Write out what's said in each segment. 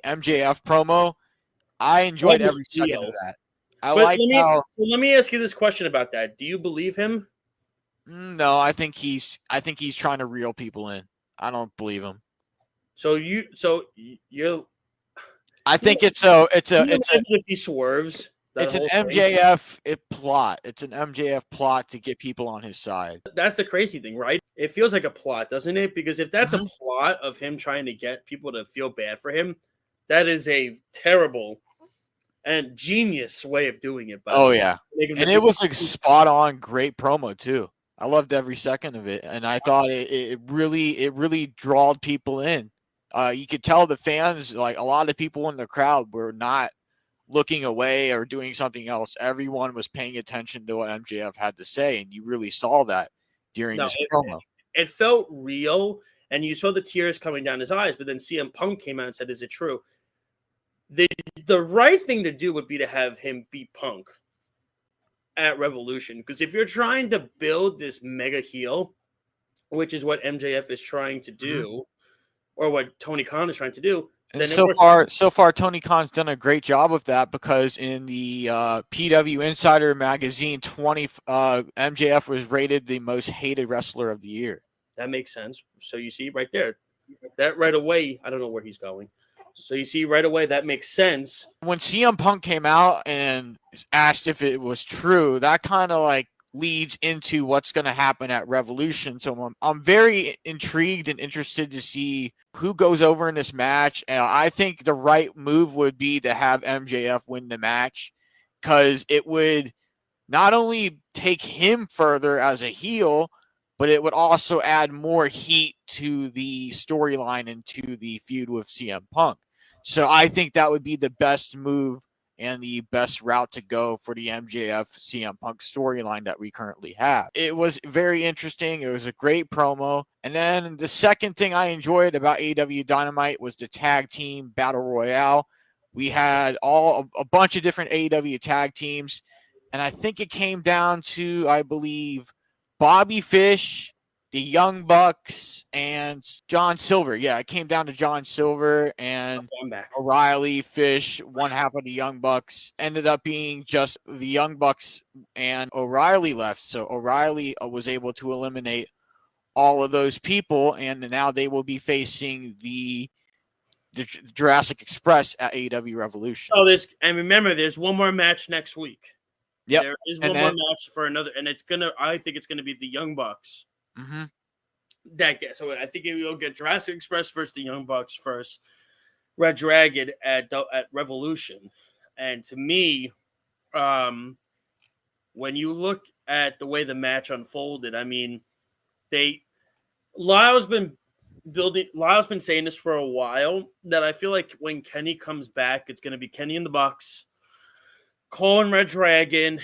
the MJF promo, I enjoyed every second of that. Let me ask you this question about that. Do you believe him? No, I think he's trying to reel people in. I don't believe him. I think if he swerves. It's an MJF plot. It's an MJF plot to get people on his side. That's the crazy thing, right? It feels like a plot, doesn't it? Because if that's a plot of him trying to get people to feel bad for him, that is a terrible and genius way of doing it. Yeah. And it was like spot on, great promo too. I loved every second of it. And I thought it really drawed people in. You could tell the fans, like a lot of people in the crowd were not looking away or doing something else. Everyone was paying attention to what MJF had to say, and you really saw that during this promo. It felt real, and you saw the tears coming down his eyes, but then CM Punk came out and said, is it true? The right thing to do would be to have him beat Punk at Revolution, because if you're trying to build this mega heel, which is what MJF is trying to do, or what Tony Khan is trying to do, and so far, Tony Khan's done a great job of that, because in the PW Insider magazine, MJF was rated the most hated wrestler of the year. That makes sense. So you see right there, that right away, I don't know where he's going. So you see right away, that makes sense. When CM Punk came out and asked if it was true, that kind of like leads into what's going to happen at Revolution. So I'm very intrigued and interested to see who goes over in this match. And I think the right move would be to have MJF win the match, because it would not only take him further as a heel, but it would also add more heat to the storyline and to the feud with CM Punk. So I think that would be the best move and the best route to go for the MJF CM Punk storyline that we currently have. It was very interesting. It was a great promo. And then the second thing I enjoyed about AEW Dynamite was the tag team battle royale. We had a bunch of different AEW tag teams, and I think it came down to, I believe, Bobby Fish, the Young Bucks, and John Silver. Yeah, it came down to John Silver and O'Reilly. Fish, one half of the Young Bucks. Ended up being just the Young Bucks and O'Reilly left. So O'Reilly was able to eliminate all of those people, and now they will be facing the Jurassic Express at AEW Revolution. Oh, remember, there's one more match next week. Yep. There is one more match for another, and I think it's gonna be the Young Bucks. Mm-hmm. So I think we'll get Jurassic Express versus the Young Bucks first, Red Dragon at Revolution. And to me, when you look at the way the match unfolded, I mean, Lyle's been saying this for a while, that I feel like when Kenny comes back, it's going to be Kenny and the Bucks, Cole and Red Dragon,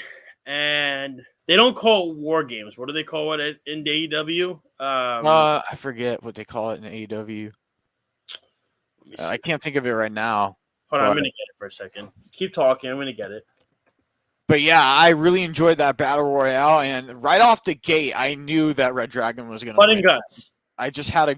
and they don't call it War Games. What do they call it in AEW? I forget what they call it in AEW. I can't think of it right now. Hold on, I'm going to get it for a second. Keep talking. I'm going to get it. But yeah, I really enjoyed that battle royale, and right off the gate, I knew that Red Dragon was going to win. Blood and guts. I just had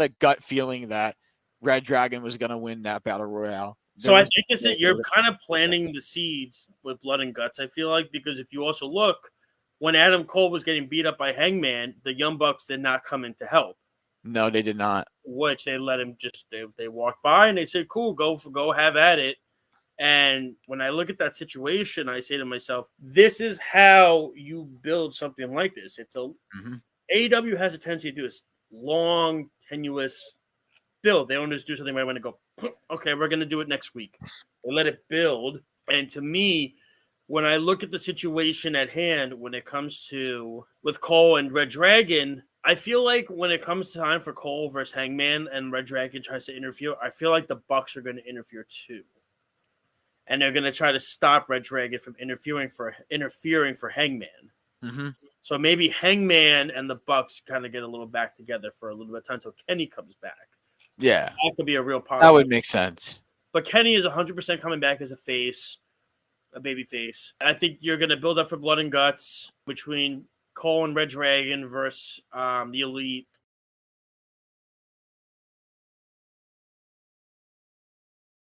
a gut feeling that Red Dragon was going to win that battle royale. So I think you're kind of planting the seeds with Blood and Guts, I feel like, because if you also look, when Adam Cole was getting beat up by Hangman, the Young Bucks did not come in to help. No, they did not. Which they let him they walked by and they said, cool, go have at it. And when I look at that situation, I say to myself, this is how you build something like this. AEW has a tendency to do this long, tenuous build. They don't just do something right when they go, okay, we're going to do it next week. They let it build. And to me, when I look at the situation at hand, when it comes to with Cole and Red Dragon, I feel like when it comes time for Cole versus Hangman and Red Dragon tries to interfere, I feel like the Bucks are going to interfere too. And they're going to try to stop Red Dragon from interfering for Hangman. Mm-hmm. So maybe Hangman and the Bucks kind of get a little back together for a little bit of time until Kenny comes back. Yeah. That could be a real positive. That would make sense. But Kenny is 100% coming back as a baby face. I think you're going to build up for Blood and Guts between Cole and Red Dragon versus the Elite.